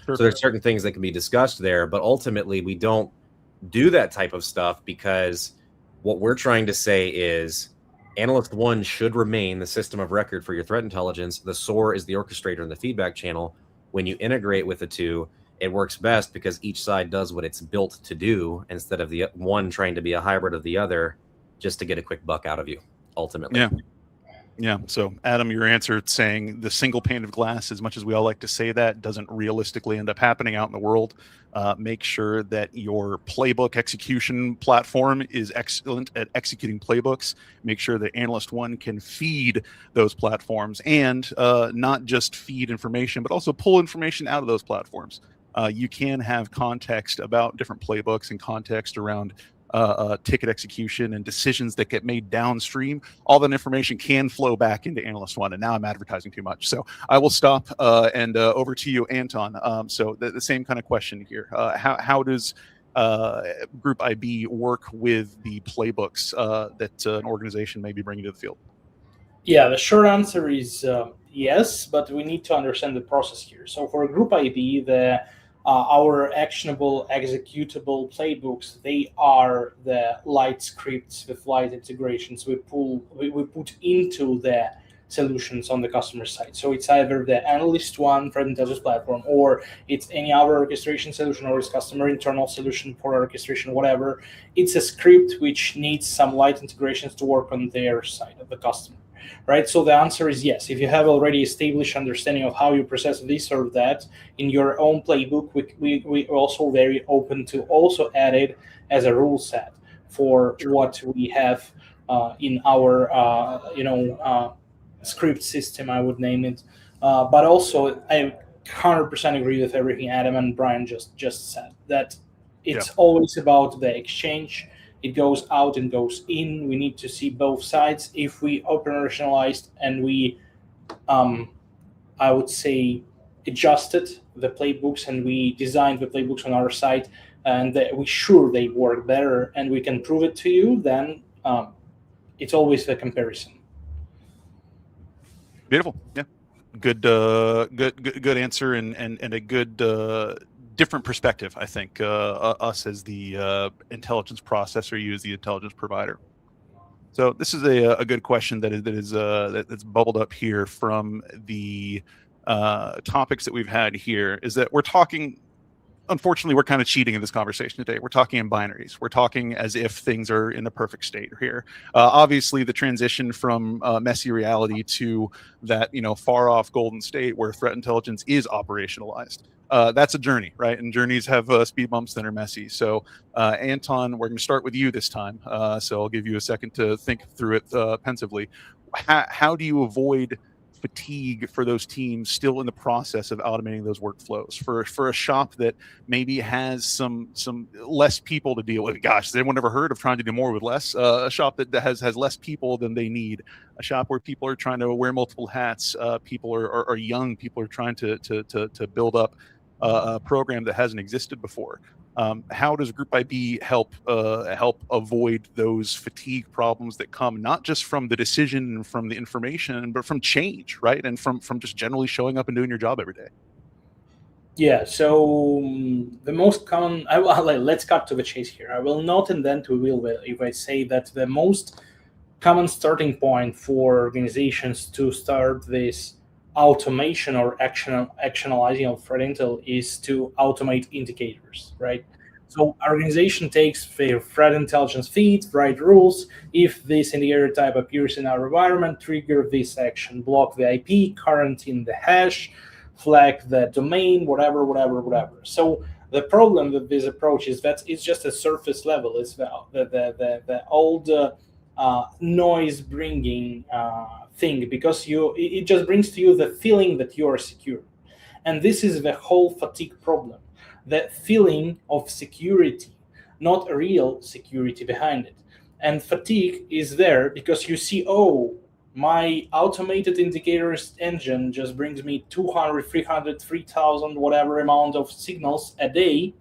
Sure. So there's certain things that can be discussed there, but ultimately we don't do that type of stuff because what we're trying to say is Analyst 1 should remain the system of record for your threat intelligence. The SOAR is the orchestrator and the feedback channel. When you integrate with the two, it works best because each side does what it's built to do instead of the one trying to be a hybrid of the other just to get a quick buck out of you, ultimately. Yeah. Yeah. So, Adam, your answer saying the single pane of glass, as much as we all like to say that, doesn't realistically end up happening out in the world. Make sure that your playbook execution platform is excellent at executing playbooks. Make sure that Analyst 1 can feed those platforms and not just feed information, but also pull information out of those platforms. You can have context about different playbooks and context around ticket execution and decisions that get made downstream. All that information can flow back into Analyst 1. And now I'm advertising too much. So I will stop and over to you, Anton. So the same kind of question here. How does Group IB work with the playbooks that an organization may be bringing to the field? Yeah, the short answer is yes, but we need to understand the process here. So for Group IB, our actionable, executable playbooks, they are the light scripts with light integrations we put into the solutions on the customer side. So it's either the Analyst 1 threat intelligence platform, or it's any other orchestration solution, or it's customer internal solution for orchestration, whatever. It's a script which needs some light integrations to work on their side of the customer. Right, so the answer is yes. If you have already established understanding of how you process this or that in your own playbook, we also very open to also add it as a rule set for what we have in our script system, I would name it. But also, I 100% agree with everything Adam and Brian just said. That it's always about the exchange. It goes out and goes in. We need to see both sides. If we operationalized and we, I would say, adjusted the playbooks and we designed the playbooks on our side, and we sure they work better and we can prove it to you, then it's always a comparison. Beautiful. Yeah. Good answer and a good different perspective, I think, us as the intelligence processor, you as the intelligence provider. So this is a good question that's bubbled up here from the topics that we've had here, is that we're talking, unfortunately, we're kind of cheating in this conversation today. We're talking in binaries. We're talking as if things are in the perfect state here. Obviously, the transition from messy reality to that, far off golden state where threat intelligence is operationalized. That's a journey, right? And journeys have speed bumps that are messy. So, Anton, we're going to start with you this time. So I'll give you a second to think through it pensively. How do you avoid fatigue for those teams still in the process of automating those workflows for a shop that maybe has some less people to deal with? Gosh, has anyone ever heard of trying to do more with less? A shop that has less people than they need, a shop where people are trying to wear multiple hats, people are young, people are trying to build up a program that hasn't existed before. How does Group IB help avoid those fatigue problems that come not just from the decision and from the information, but from change, right? And from just generally showing up and doing your job every day? Yeah, so the most common, let's cut to the chase here. I will not invent the wheel if I say that the most common starting point for organizations to start this automation or actionalizing of threat intel is to automate indicators, right? So organization takes their threat intelligence feed, write rules. If this indicator type appears in our environment, trigger this action, block the IP, quarantine the hash, flag the domain, whatever. So the problem with this approach is that it's just a surface level. It's the old noise bringing thing, because it just brings to you the feeling that you are secure, and this is the whole fatigue problem, that feeling of security, not a real security behind it. And fatigue is there because you see, oh, my automated indicators engine just brings me 200, 300, 3,000, whatever amount of signals a day.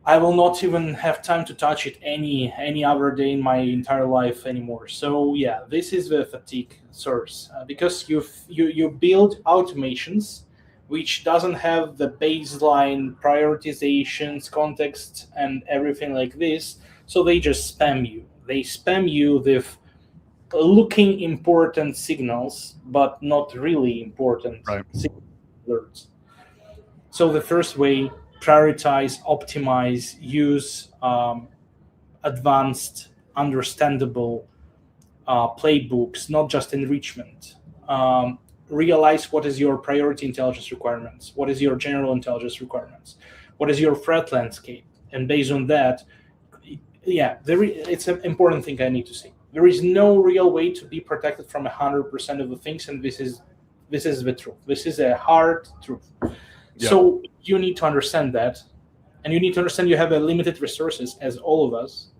I will not even have time to touch it any other day in my entire life anymore. So yeah, this is the fatigue source, because you build automations which doesn't have the baseline prioritizations, context, and everything like this. So they just spam you. They spam you with looking important signals, but not really important Right. alerts. So the first way, prioritize, optimize, use advanced, understandable playbooks, not just enrichment. Realize what is your priority intelligence requirements, what is your general intelligence requirements, what is your threat landscape, and based on that, yeah, it's an important thing I need to say. There is no real way to be protected from 100% of the things, and this is the truth. This is a hard truth. Yeah. So you need to understand that, and you need to understand you have a limited resources, as all of us,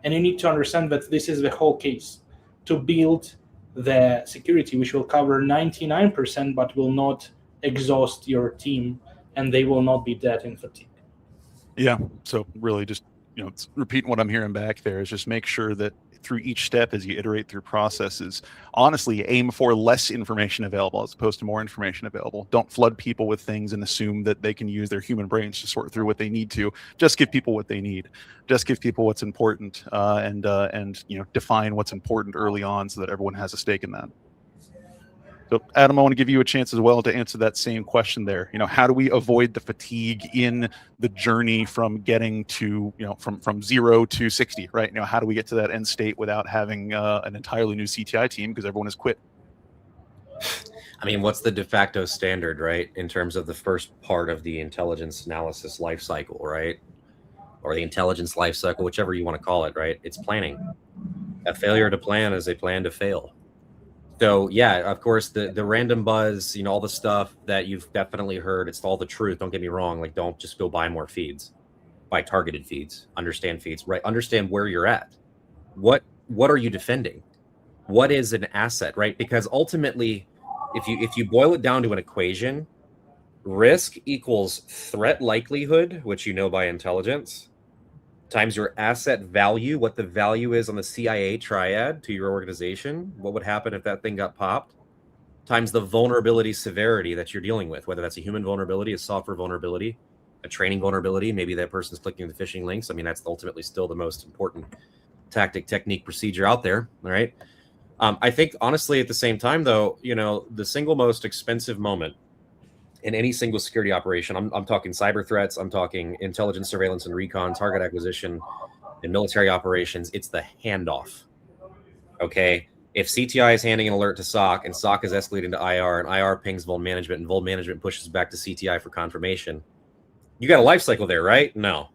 and you need to understand that this is the whole case to build the security, which will cover 99%, but will not exhaust your team, and they will not be dead in fatigue. Yeah. So really just, it's repeating what I'm hearing back there is just make sure that through each step, as you iterate through processes, honestly aim for less information available as opposed to more information available. Don't flood people with things and assume that they can use their human brains to sort through what they need to. Just give people what they need. Just give people what's important, and define what's important early on so that everyone has a stake in that. So, Adam, I want to give you a chance as well to answer that same question there. How do we avoid the fatigue in the journey from getting to, from 0 to 60, right? How do we get to that end state without having an entirely new CTI team because everyone has quit? I mean, what's the de facto standard, right? In terms of the first part of the intelligence analysis life cycle, right? Or the intelligence life cycle, whichever you want to call it, right? It's planning. A failure to plan is a plan to fail. So yeah, of course, the random buzz, all the stuff that you've definitely heard, it's all the truth. Don't get me wrong. Like, don't just go buy more feeds, buy targeted feeds, understand feeds, right? Understand where you're at. What are you defending? What is an asset, right? Because ultimately, if you boil it down to an equation, risk equals threat likelihood, which you know by intelligence, times your asset value, what the value is on the CIA triad to your organization, what would happen if that thing got popped, times the vulnerability severity that you're dealing with, whether that's a human vulnerability, a software vulnerability, a training vulnerability, maybe that person's clicking the phishing links. I mean, that's ultimately still the most important tactic, technique, procedure out there, all right? I think, honestly, at the same time, though, the single most expensive moment in any single security operation, I'm talking cyber threats, I'm talking intelligence, surveillance, and recon, target acquisition, and military operations, it's the handoff. Okay? If CTI is handing an alert to SOC, and SOC is escalating to IR, and IR pings Vul management, and Vul management pushes back to CTI for confirmation, you got a life cycle there, right? No.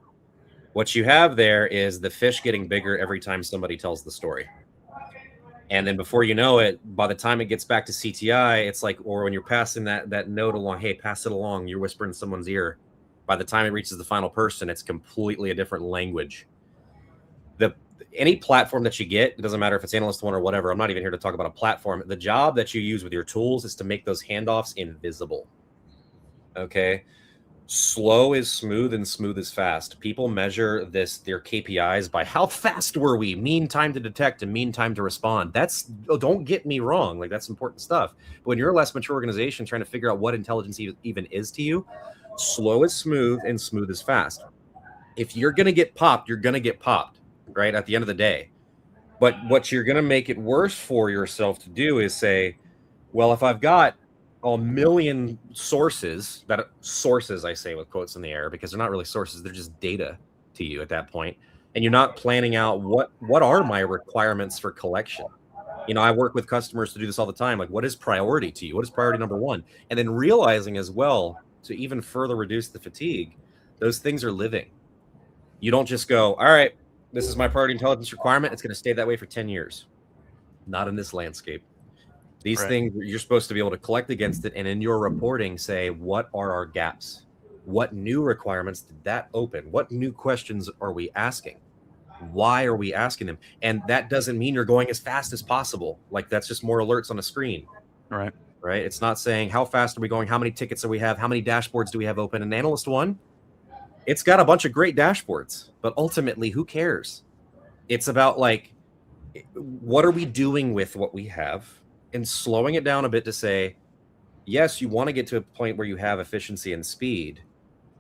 What you have there is the fish getting bigger every time somebody tells the story. And then before you know it, by the time it gets back to CTI, it's like, or when you're passing that note along, hey, pass it along, you're whispering in someone's ear. By the time it reaches the final person, it's completely a different language. Any platform that you get, it doesn't matter if it's Analyst One or whatever, I'm not even here to talk about a platform. The job that you use with your tools is to make those handoffs invisible. Okay? slow is smooth and smooth is fast. People measure their KPIs by how fast were we, mean time to detect and mean time to respond. Don't get me wrong, like that's important stuff. But when you're a less mature organization trying to figure out what intelligence even is to you, slow is smooth and smooth is fast. If you're going to get popped, you're going to get popped, right? At the end of the day. But what you're going to make it worse for yourself to do is say, well, if I've got a million sources, I say with quotes in the air, because they're not really sources, they're just data to you at that point, and you're not planning out what are my requirements for collection. I work with customers to do this all the time. Like, what is priority to you? What is priority number one? And then realizing as well, to even further reduce the fatigue, those things are living. You don't just go, all right, this is my priority intelligence requirement. It's going to stay that way for 10 years. Not in this landscape. These things, you're supposed to be able to collect against it, and in your reporting say, what are our gaps? What new requirements did that open? What new questions are we asking? Why are we asking them? And that doesn't mean you're going as fast as possible. Like, that's just more alerts on a screen. Right. It's not saying how fast are we going, how many tickets do we have, how many dashboards do we have open. And Analyst One, it's got a bunch of great dashboards, but ultimately, who cares? It's about, like, what are we doing with what we have? And slowing it down a bit to say, yes, you want to get to a point where you have efficiency and speed,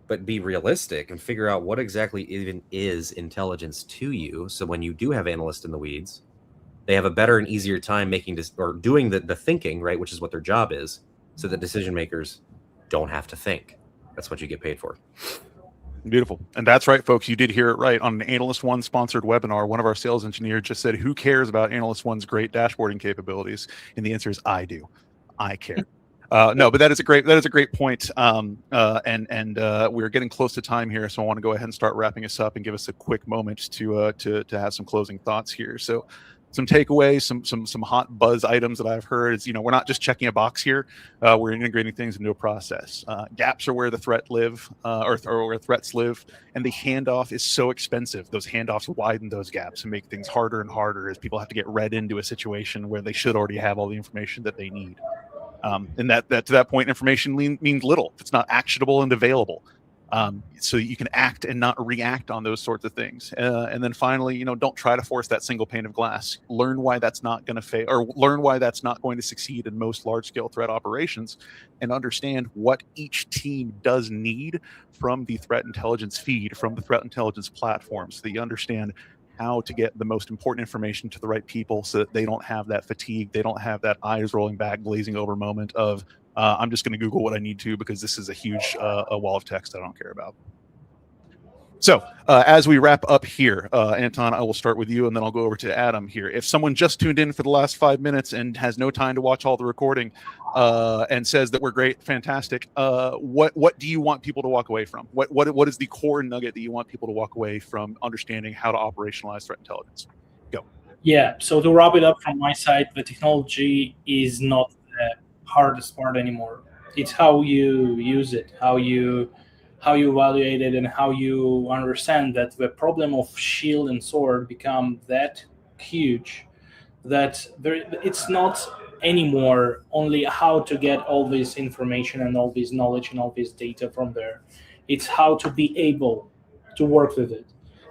but be realistic and figure out what exactly even is intelligence to you. So when you do have analysts in the weeds, they have a better and easier time making this or doing the thinking, right? Which is what their job is. So that decision makers don't have to think. That's what you get paid for. Beautiful. And that's right, folks. You did hear it right. On an Analyst One sponsored webinar, one of our sales engineers just said, who cares about Analyst One's great dashboarding capabilities? And the answer is, I do. I care. No, but that is a great point. We're getting close to time here, so I want to go ahead and start wrapping us up and give us a quick moment to have some closing thoughts here. So, some takeaways, some hot buzz items that I've heard is, we're not just checking a box here. We're integrating things into a process. Gaps are where the threat live, or where threats live, and the handoff is so expensive. Those handoffs widen those gaps and make things harder and harder as people have to get read into a situation where they should already have all the information that they need. And that to that point, information means little if it's not actionable and available. So you can act and not react on those sorts of things. And then finally, don't try to force that single pane of glass. Learn why that's not going to fail, or learn why that's not going to succeed in most large-scale threat operations, and understand what each team does need from the threat intelligence feed, from the threat intelligence platform, so that you understand how to get the most important information to the right people so that they don't have that fatigue, they don't have that eyes rolling back, glazing over moment of, I'm just going to Google what I need to because this is a huge a wall of text I don't care about. So as we wrap up here, Anton, I will start with you and then I'll go over to Adam here. If someone just tuned in for the last 5 minutes and has no time to watch all the recording and says that we're great, fantastic, what do you want people to walk away from? What is the core nugget that you want people to walk away from understanding how to operationalize threat intelligence? Go. Yeah, so to wrap it up from my side, the technology is not the hardest part anymore. It's how you use it, how you evaluate it, and how you understand that the problem of shield and sword become that huge that it's not anymore only how to get all this information and all this knowledge and all this data from there. It's how to be able to work with it,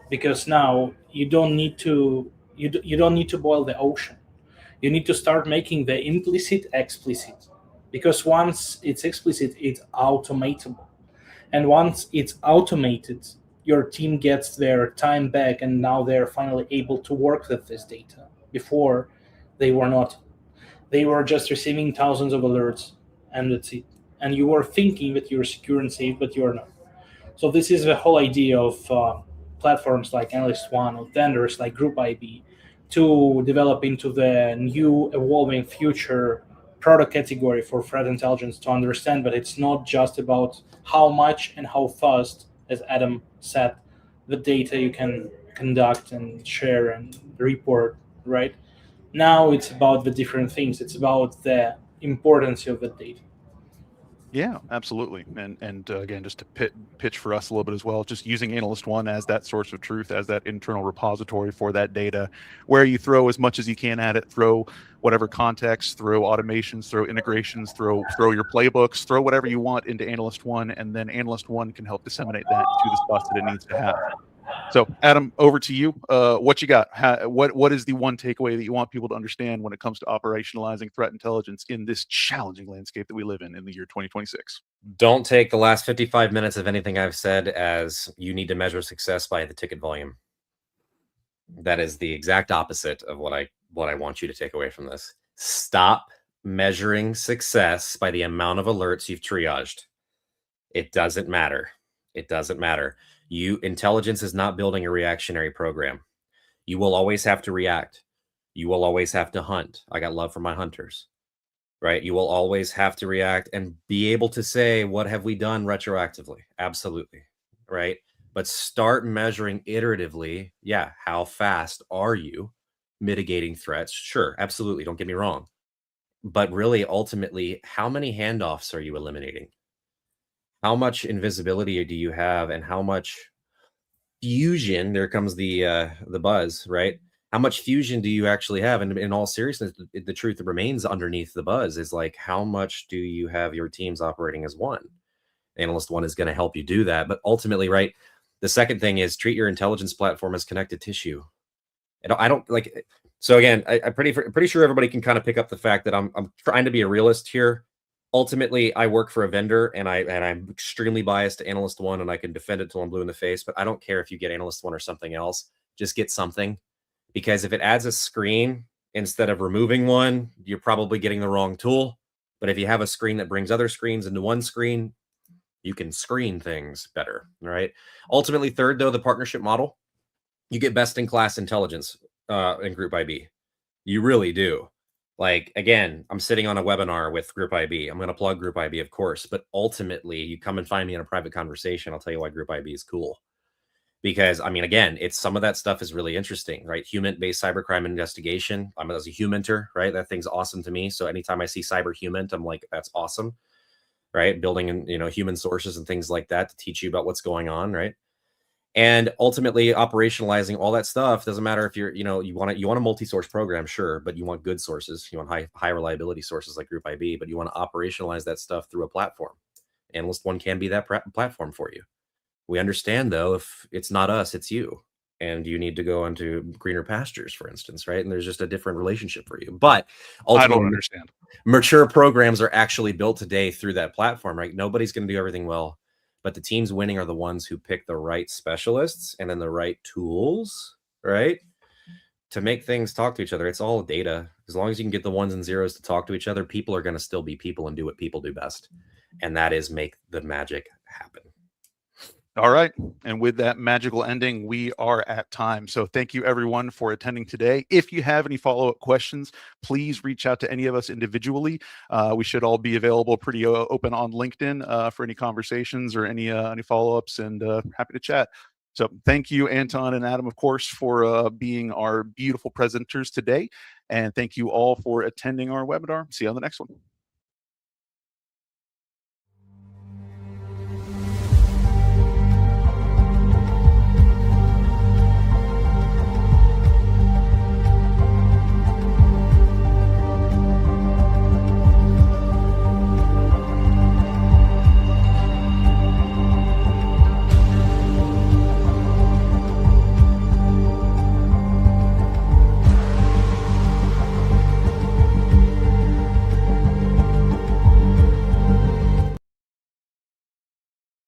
because now you don't need to boil the ocean. You need to start making the implicit explicit, because once it's explicit, it's automatable. And once it's automated, your team gets their time back, and now they're finally able to work with this data. Before, they were not. They were just receiving thousands of alerts, and that's it. And you were thinking that you're secure and safe, but you're not. So this is the whole idea of platforms like Analyst One or vendors like Group IB to develop into the new evolving future product category for threat intelligence, to understand that it's not just about how much and how fast, as Adam said, the data you can conduct and share and report, right? Now it's about the different things. It's about the importance of the data. Yeah, absolutely. And again, just to pitch for us a little bit as well, just using Analyst One as that source of truth, as that internal repository for that data, where you throw as much as you can at it, throw whatever context, throw automations, throw integrations, throw your playbooks, throw whatever you want into Analyst One, and then Analyst One can help disseminate that to the spots that it needs to have. So, Adam, over to you. What you got? What is the one takeaway that you want people to understand when it comes to operationalizing threat intelligence in this challenging landscape that we live in the year 2026? Don't take the last 55 minutes of anything I've said as you need to measure success by the ticket volume. That is the exact opposite of what I want you to take away from this. Stop measuring success by the amount of alerts you've triaged. It doesn't matter. It doesn't matter. Intelligence is not building a reactionary program. You will always have to react. You will always have to hunt. I got love for my hunters, right? You will always have to react and be able to say, what have we done retroactively? Absolutely, right? But start measuring iteratively. Yeah, how fast are you mitigating threats? Sure, absolutely. Don't get me wrong. But really, ultimately, how many handoffs are you eliminating? How much invisibility do you have, and how much fusion? There comes the buzz, right? How much fusion do you actually have? And in all seriousness, the truth that remains underneath the buzz is like, how much do you have your teams operating as one? Analyst One is going to help you do that. But ultimately, right, the second thing is treat your intelligence platform as connected tissue. And I don't like. So again, I'm pretty sure everybody can kind of pick up the fact that I'm trying to be a realist here. Ultimately, I work for a vendor, and I'm extremely biased to Analyst One, and I can defend it till I'm blue in the face. But I don't care if you get Analyst One or something else. Just get something, because if it adds a screen instead of removing one, you're probably getting the wrong tool. But if you have a screen that brings other screens into one screen, you can screen things better, right? Ultimately, third, though, the partnership model, you get best in class intelligence in Group IB. You really do. Like, again, I'm sitting on a webinar with Group IB. I'm going to plug Group IB, of course, but ultimately, you come and find me in a private conversation. I'll tell you why Group IB is cool. Because, I mean, again, it's some of that stuff is really interesting, right? Human-based cybercrime investigation. I'm as a humenter, right? That thing's awesome to me. So anytime I see cyber human, I'm like, that's awesome, right? Building in, human sources and things like that to teach you about what's going on, right? And ultimately operationalizing all that stuff. Doesn't matter if you want a multi-source program, sure, but you want good sources. You want high reliability sources like Group IB, but you want to operationalize that stuff through a platform. Analyst One can be that platform for you. We understand, though, if it's not us, it's you, and you need to go into greener pastures, for instance, right? And there's just a different relationship for you. But ultimately, I don't understand. Mature programs are actually built today through that platform, right? Nobody's going to do everything well, but the teams winning are the ones who pick the right specialists and then the right tools, right? To make things talk to each other. It's all data. As long as you can get the ones and zeros to talk to each other, people are going to still be people and do what people do best. And that is make the magic happen. All right. And with that magical ending, we are at time. So thank you everyone for attending today. If you have any follow-up questions, please reach out to any of us individually. We should all be available pretty open on LinkedIn for any conversations or any follow-ups, and happy to chat. So thank you, Anton and Adam, of course, for being our beautiful presenters today. And thank you all for attending our webinar. See you on the next one.